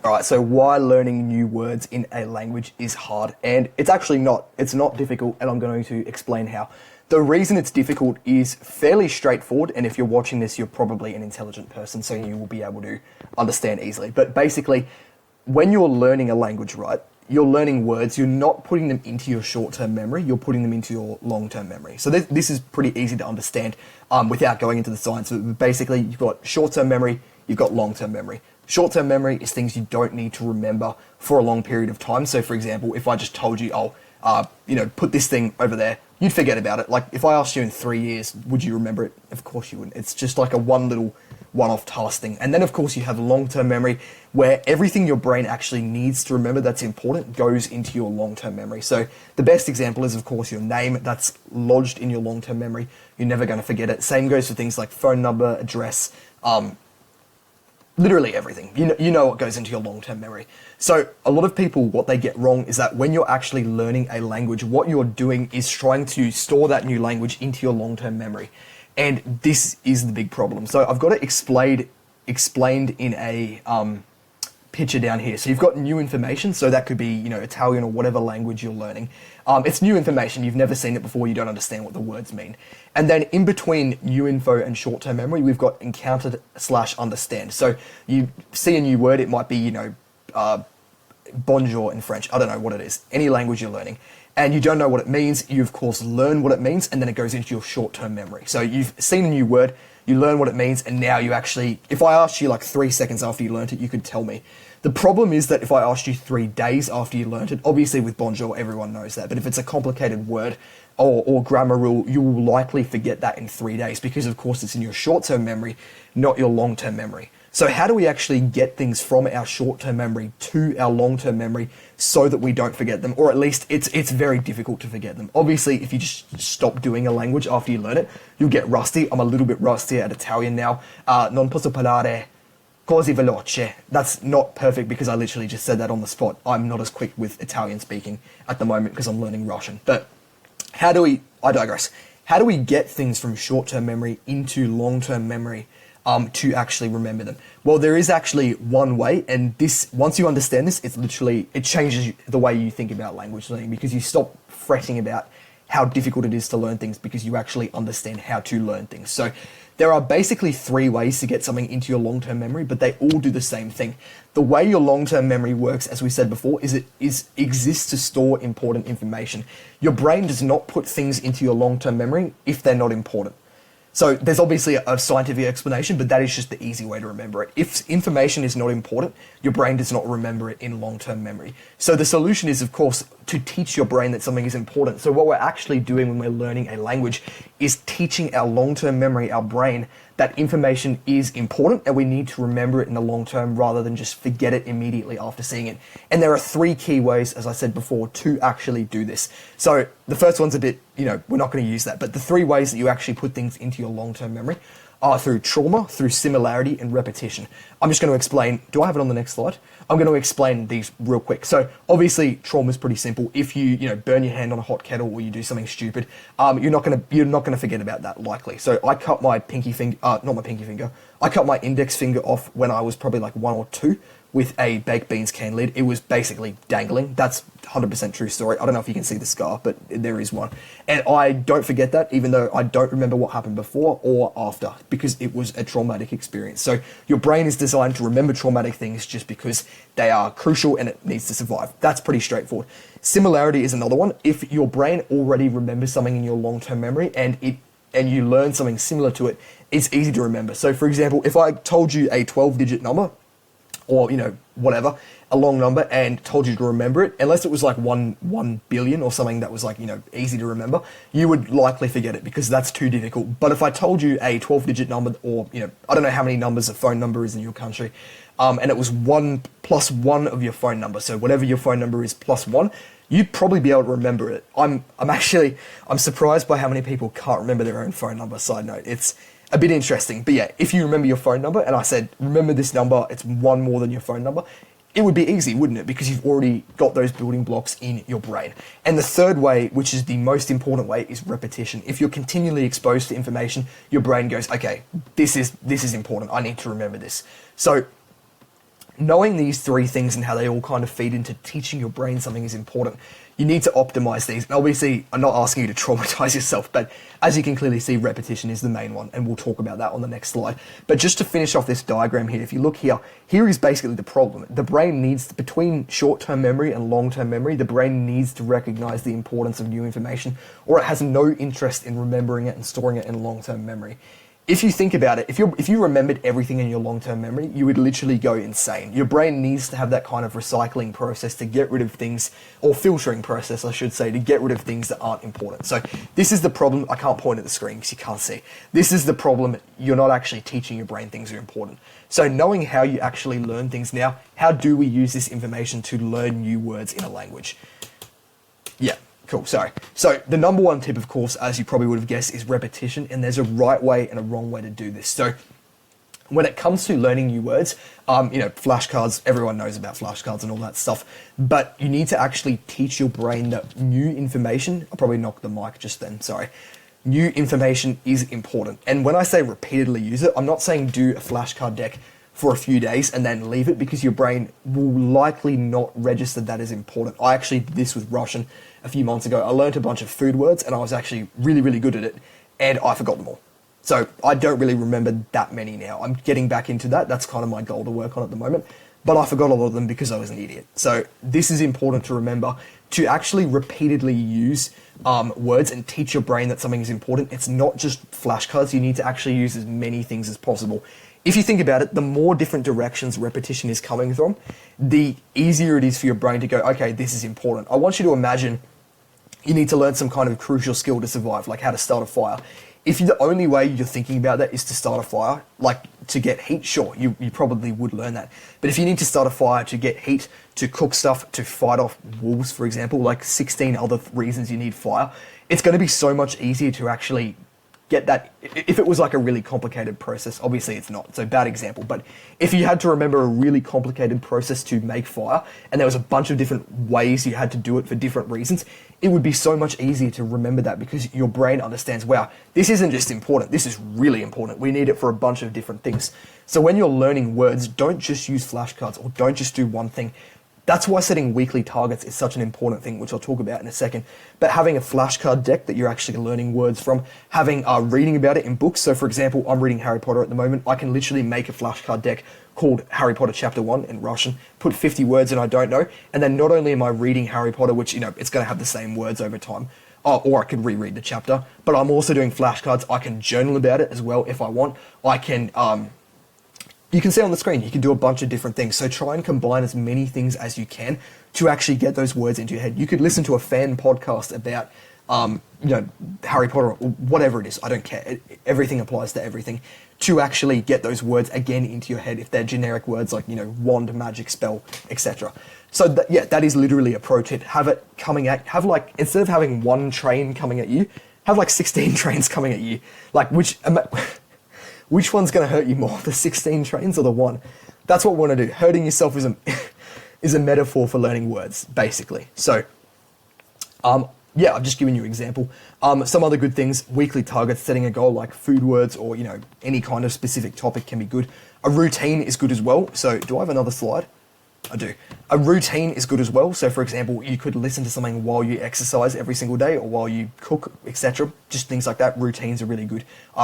All right, so why learning new words in a language is hard, and it's actually not. It's not difficult, and I'm going to explain how. The reason it's difficult is fairly straightforward, and if you're watching this, you're probably an intelligent person, so you will be able to understand easily. But basically, when you're learning a language, right, you're learning words, you're not putting them into your short-term memory, you're putting them into your long-term memory. So this is pretty easy to understand without going into the science. But basically, you've got short-term memory, you've got long-term memory. Short-term memory is things you don't need to remember for a long period of time. So, for example, if I just told you, put this thing over there, you'd forget about it. Like, if I asked you in 3 years, would you remember it? Of course you wouldn't. It's just like a one-off task thing. And then, of course, you have long-term memory, where everything your brain actually needs to remember that's important goes into your long-term memory. So the best example is, of course, your name. That's lodged in your long-term memory. You're never going to forget it. Same goes for things like phone number, address, literally everything. You know what goes into your long-term memory. So a lot of people, what they get wrong is that when you're actually learning a language, what you're doing is trying to store that new language into your long-term memory. And this is the big problem. So I've got it explained in a picture down here. So you've got new information. So that could be, Italian or whatever language you're learning. It's new information. You've never seen it before. You don't understand what the words mean. And then in between new info and short-term memory, we've got encountered/understand. So you see a new word. It might be, bonjour in French. I don't know what it is. Any language you're learning. And you don't know what it means. You, of course, learn what it means, and then it goes into your short-term memory. So you've seen a new word, you learn what it means, and now you actually, if I asked you like 3 seconds after you learned it, you could tell me. The problem is that if I asked you 3 days after you learned it, obviously with bonjour, everyone knows that, but if it's a complicated word or grammar rule, you will likely forget that in 3 days because, of course, it's in your short-term memory, not your long-term memory. So how do we actually get things from our short-term memory to our long-term memory so that we don't forget them? Or at least it's very difficult to forget them. Obviously, if you just stop doing a language after you learn it, you'll get rusty. I'm a little bit rusty at Italian now. Non posso parlare così veloce. That's not perfect because I literally just said that on the spot. I'm not as quick with Italian speaking at the moment because I'm learning Russian. But I digress. How do we get things from short-term memory into long-term memory to actually remember them? Well, there is actually one way, and once you understand this, it changes the way you think about language learning because you stop fretting about how difficult it is to learn things because you actually understand how to learn things. So there are basically 3 ways to get something into your long-term memory, but they all do the same thing. The way your long-term memory works, as we said before, is it exists to store important information. Your brain does not put things into your long-term memory if they're not important. So there's obviously a scientific explanation, but that is just the easy way to remember it. If information is not important, your brain does not remember it in long-term memory. So the solution is, of course, to teach your brain that something is important. So what we're actually doing when we're learning a language is teaching our long-term memory, our brain, that information is important and we need to remember it in the long term rather than just forget it immediately after seeing it. And there are 3 key ways, as I said before, to actually do this. So the first one's a bit, we're not going to use that, but the 3 ways that you actually put things into your long-term memory are through trauma, through similarity, and repetition. I'm just going to explain. Do I have it on the next slide? I'm going to explain these real quick. So obviously, trauma is pretty simple. If you burn your hand on a hot kettle or you do something stupid, you're not going to forget about that likely. So I cut my pinky finger, not my pinky finger. I cut my index finger off when I was probably like 1 or 2 with a baked beans can lid. It was basically dangling. That's 100% true story. I don't know if you can see the scar, but there is one. And I don't forget that, even though I don't remember what happened before or after, because it was a traumatic experience. So your brain is designed to remember traumatic things just because they are crucial and it needs to survive. That's pretty straightforward. Similarity is another one. If your brain already remembers something in your long-term memory and you learn something similar to it, it's easy to remember. So for example, if I told you a 12-digit number, or, whatever, a long number, and told you to remember it, unless it was like 1 billion or something that was like, easy to remember, you would likely forget it because that's too difficult. But if I told you a 12-digit number, or, I don't know how many numbers a phone number is in your country, and it was 1 plus 1 of your phone number, so whatever your phone number is plus 1, you'd probably be able to remember it. I'm surprised by how many people can't remember their own phone number. Side note, it's a bit interesting. But yeah, if you remember your phone number and I said, remember this number, it's 1 more than your phone number, it would be easy, wouldn't it? Because you've already got those building blocks in your brain. And the third way, which is the most important way, is repetition. If you're continually exposed to information, your brain goes, okay, this is important. I need to remember this. So knowing these three things and how they all kind of feed into teaching your brain something is important. You need to optimize these. And obviously, I'm not asking you to traumatize yourself, but as you can clearly see, repetition is the main one, and we'll talk about that on the next slide. But just to finish off this diagram here, if you look here, here is basically the problem. The brain needs, between short-term memory and long-term memory, the brain needs to recognize the importance of new information, or it has no interest in remembering it and storing it in long-term memory. If you think about it, if you remembered everything in your long-term memory, you would literally go insane. Your brain needs to have that kind of recycling process to get rid of things, or filtering process, I should say, to get rid of things that aren't important. So this is the problem. I can't point at the screen because you can't see. This is the problem. You're not actually teaching your brain things are important. So knowing how you actually learn things now, how do we use this information to learn new words in a language? Yeah. Cool, sorry. So the number one tip, of course, as you probably would have guessed, is repetition, and there's a right way and a wrong way to do this. So when it comes to learning new words, flashcards, everyone knows about flashcards and all that stuff, but you need to actually teach your brain that new information, I'll probably knock the mic just then, sorry. New information is important. And when I say repeatedly use it, I'm not saying do a flashcard deck for a few days and then leave it, because your brain will likely not register that as important. I actually did this with Russian a few months ago. I learned a bunch of food words and I was actually really, really good at it, and I forgot them all. So I don't really remember that many now. I'm getting back into that. That's kind of my goal to work on at the moment. But I forgot a lot of them because I was an idiot. So this is important to remember, to actually repeatedly use words and teach your brain that something is important. It's not just flashcards. You need to actually use as many things as possible. If you think about it, the more different directions repetition is coming from, the easier it is for your brain to go, okay, this is important. I want you to imagine you need to learn some kind of crucial skill to survive, like how to start a fire. If the only way you're thinking about that is to start a fire, like to get heat, sure, you probably would learn that. But if you need to start a fire to get heat, to cook stuff, to fight off wolves, for example, like 16 other reasons you need fire, it's going to be so much easier to actually get that. If it was like a really complicated process, obviously it's not, so bad example, but if you had to remember a really complicated process to make fire, and there was a bunch of different ways you had to do it for different reasons, it would be so much easier to remember that, because your brain understands, wow, this isn't just important, this is really important. We need it for a bunch of different things. So when you're learning words, don't just use flashcards, or don't just do one thing. That's why setting weekly targets is such an important thing, which I'll talk about in a second. But having a flashcard deck that you're actually learning words from, having reading about it in books. So for example, I'm reading Harry Potter at the moment. I can literally make a flashcard deck called Harry Potter Chapter 1 in Russian, put 50 words in I don't know, and then not only am I reading Harry Potter, which, it's going to have the same words over time, or I could reread the chapter, but I'm also doing flashcards. I can journal about it as well if I want. I can... you can see on the screen, you can do a bunch of different things. So try and combine as many things as you can to actually get those words into your head. You could listen to a fan podcast about, Harry Potter, or whatever it is. I don't care. Everything applies to everything. To actually get those words again into your head, if they're generic words like, wand, magic, spell, etc. So that is literally a pro tip. Have it coming at, instead of having one train coming at you, have 16 trains coming at you. Which one's going to hurt you more, the 16 trains or the one? That's what we want to do. Hurting yourself is a metaphor for learning words, basically. So, I've just given you an example. Some other good things, weekly targets, setting a goal like food words or, any kind of specific topic can be good. A routine is good as well. So, do I have another slide? I do. A routine is good as well. So, for example, you could listen to something while you exercise every single day or while you cook, etc. Just things like that. Routines are really good.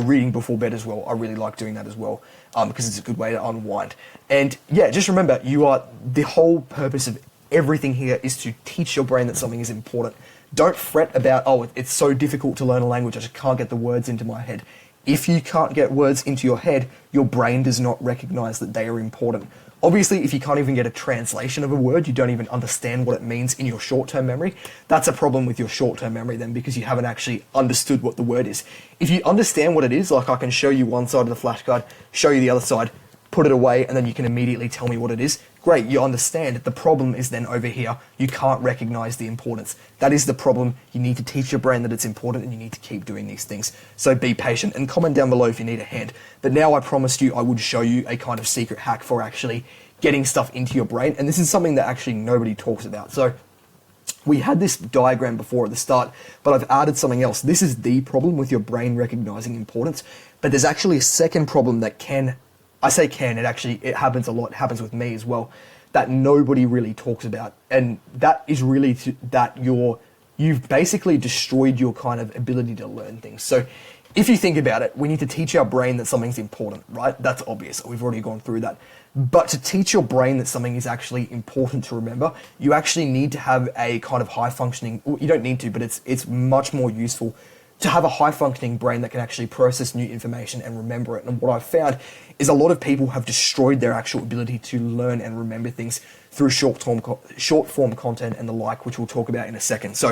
Reading before bed as well. I really like doing that as well because it's a good way to unwind. And just remember, the whole purpose of everything here is to teach your brain that something is important. Don't fret about, it's so difficult to learn a language, I just can't get the words into my head. If you can't get words into your head, your brain does not recognize that they are important. Obviously, if you can't even get a translation of a word, you don't even understand what it means in your short-term memory, that's a problem with your short-term memory then, because you haven't actually understood what the word is. If you understand what it is, like I can show you one side of the flashcard, show you the other side, put it away, and then you can immediately tell me what it is, great, you understand. The problem is then over here, you can't recognize the importance. That is the problem. You need to teach your brain that it's important, and you need to keep doing these things. So be patient, and comment down below if you need a hand. But now I promised you I would show you a kind of secret hack for actually getting stuff into your brain, and this is something that actually nobody talks about. So we had this diagram before at the start, but I've added something else. This is the problem with your brain recognizing importance, but there's actually a second problem that can I say can, it happens a lot, it happens with me as well, that nobody really talks about. And that is really that you've basically destroyed your kind of ability to learn things. So if you think about it, we need to teach our brain that something's important, right? That's obvious. We've already gone through that. But to teach your brain that something is actually important to remember, you actually need to have a kind of high functioning, you don't need to, but it's much more useful to have a high functioning brain that can actually process new information and remember it. And what I've found is a lot of people have destroyed their actual ability to learn and remember things through short form content and the like, which we'll talk about in a second. So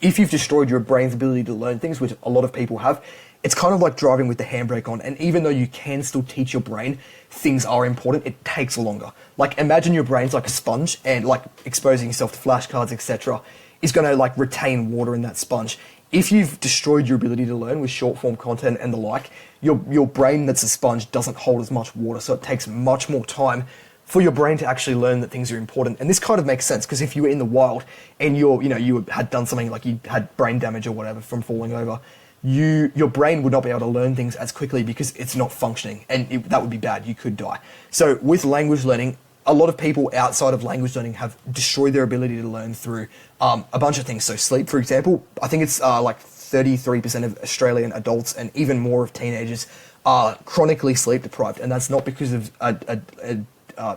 if you've destroyed your brain's ability to learn things, which a lot of people have, it's kind of like driving with the handbrake on. And even though you can still teach your brain things are important, it takes longer. Like imagine your brain's like a sponge, and like exposing yourself to flashcards, etc., is going to like retain water in that sponge. If you've destroyed your ability to learn with short form content and the like, your brain that's a sponge doesn't hold as much water, so it takes much more time for your brain to actually learn that things are important. And this kind of makes sense, because if you were in the wild and you had done something like you had brain damage or whatever from falling over, your brain would not be able to learn things as quickly because it's not functioning, and that would be bad. You could die. So with language learning, a lot of people outside of language learning have destroyed their ability to learn through a bunch of things. So sleep, for example, I think it's like 33% of Australian adults and even more of teenagers are chronically sleep deprived, and that's not because of I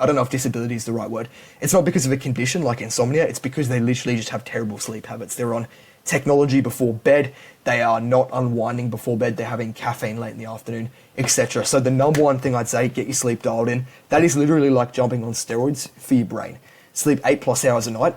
don't know if disability is the right word. It's not because of a condition like insomnia. It's because they literally just have terrible sleep habits. They're on technology before bed. They are not unwinding before bed. They're having caffeine late in the afternoon, etc. So the number one thing I'd say, get your sleep dialed in. That is literally like jumping on steroids for your brain. Sleep 8+ hours a night.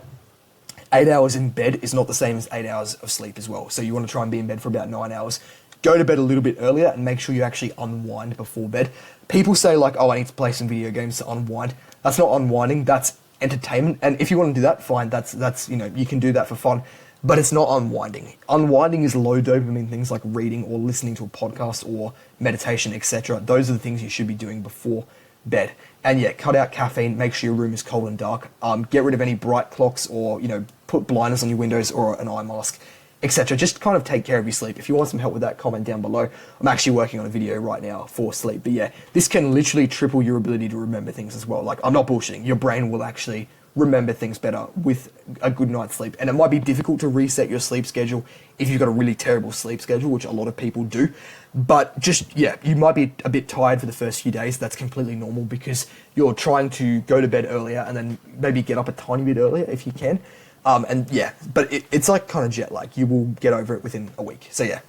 8 hours in bed is not the same as 8 hours of sleep as well. So you want to try and be in bed for about 9 hours. Go to bed a little bit earlier and make sure you actually unwind before bed. People say like, oh, I need to play some video games to unwind. That's not unwinding, that's entertainment. And if you want to do that, fine, that's you can do that for fun. But it's not unwinding. Unwinding is low dopamine things like reading or listening to a podcast or meditation, etc. Those are the things you should be doing before bed. And yeah, cut out caffeine, make sure your room is cold and dark. Get rid of any bright clocks, or put blinders on your windows or an eye mask, etc. Just kind of take care of your sleep. If you want some help with that, comment down below. I'm actually working on a video right now for sleep. But yeah, this can literally triple your ability to remember things as well. Like, I'm not bullshitting. Your brain will actually remember things better with a good night's sleep. And it might be difficult to reset your sleep schedule if you've got a really terrible sleep schedule, which a lot of people do. But just, yeah, you might be a bit tired for the first few days. That's completely normal because you're trying to go to bed earlier and then maybe get up a tiny bit earlier if you can. And yeah, but it's like kind of jet lag. You will get over it within a week. So yeah.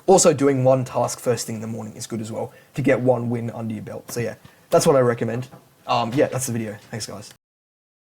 Also, doing one task first thing in the morning is good as well to get one win under your belt. So yeah, that's what I recommend. Yeah, that's the video. Thanks, guys.